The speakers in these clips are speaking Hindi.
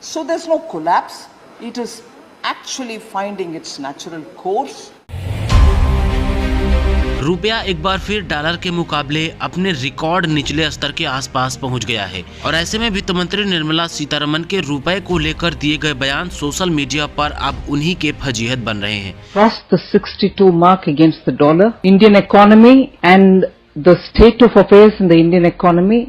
So there's no collapse. It is actually finding its natural course. रुपया एक बार फिर डॉलर के मुकाबले अपने रिकॉर्ड निचले स्तर के आसपास पहुंच गया है और ऐसे में वित्त मंत्री निर्मला सीतारमण के रुपए को लेकर दिए गए बयान सोशल मीडिया पर अब उन्हीं के फजीहत बन रहे हैं। Crossed the 62 mark against the dollar. Indian economy and the state of affairs in the Indian economy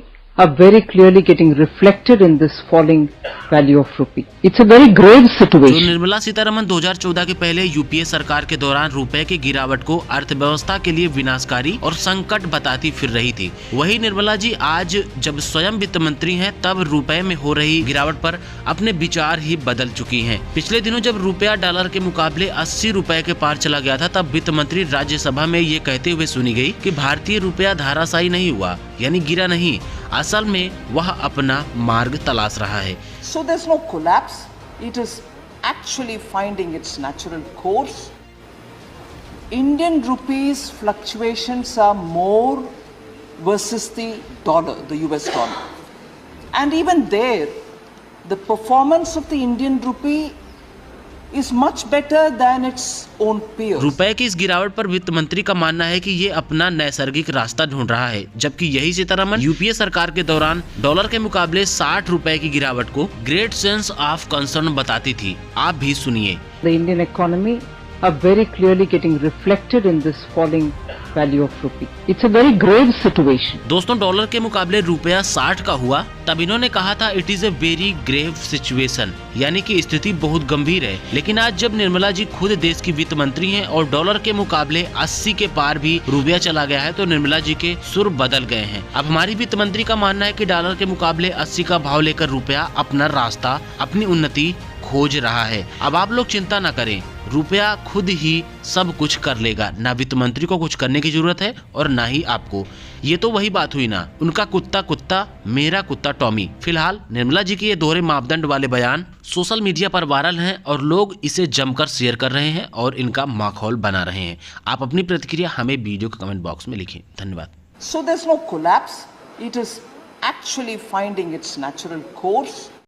are very clearly getting reflected in this falling value of rupee. It's a very grave situation. जो निर्मला सीतारमण 2014 के पहले यूपीए सरकार के दौरान रुपए की गिरावट को अर्थव्यवस्था के लिए विनाशकारी और संकट बताती फिर रही थी, वही निर्मला जी आज जब स्वयं वित्त मंत्री हैं तब रुपए में हो रही गिरावट पर अपने विचार ही बदल चुकी हैं। पिछले दिनों जब रुपया डॉलर के मुकाबले 80 रुपए के पार चला गया था तब वित्त मंत्री राज्यसभा में ये कहते हुए सुनी गई कि भारतीय रुपया धाराशायी नहीं हुआ, यानी गिरा नहीं, असल में वह अपना मार्ग तलाश रहा है। So there's no collapse. It is actually finding its natural course. Indian rupees fluctuations are more versus the dollar, the US dollar. And even there, the performance of the Indian rupee is much better than its own peers. रुपए की इस गिरावट पर वित्त मंत्री का मानना है कि ये अपना नैसर्गिक रास्ता ढूंढ रहा है, जबकि यही सीतारमण यूपीए सरकार के दौरान डॉलर के मुकाबले 60 रुपए की गिरावट को ग्रेट सेंस ऑफ कंसर्न बताती थी। आप भी सुनिए। The Indian economy are very clearly getting reflected in this falling value of rupee. It's a very grave situation. दोस्तों, डॉलर के मुकाबले रुपया 60 का हुआ तब इन्होंने कहा था it is a very grave situation, यानी कि स्थिति बहुत गंभीर है। लेकिन आज जब निर्मला जी खुद देश की वित्त मंत्री हैं और डॉलर के मुकाबले 80 के पार भी रुपया चला गया है तो निर्मला जी के सुर बदल गए हैं। अब हमारी वित्त मंत्री का मानना है कि डॉलर के मुकाबले 80 का भाव लेकर रुपया अपना रास्ता, अपनी उन्नति खोज रहा है। अब आप लोग चिंता न करें, रुपया खुद ही सब कुछ कर लेगा, ना वित्त मंत्री को कुछ करने की जरूरत है और ना ही आपको। ये तो वही बात हुई ना, उनका कुत्ता कुत्ता, मेरा कुत्ता टॉमी। फिलहाल निर्मला जी के ये दोहरे मापदंड वाले बयान सोशल मीडिया पर वायरल हैं और लोग इसे जमकर शेयर कर रहे हैं और इनका माहौल बना रहे हैं। आप अपनी प्रतिक्रिया हमें वीडियो के कमेंट बॉक्स में लिखें। धन्यवाद। So there's no collapse. It is actually finding its natural course.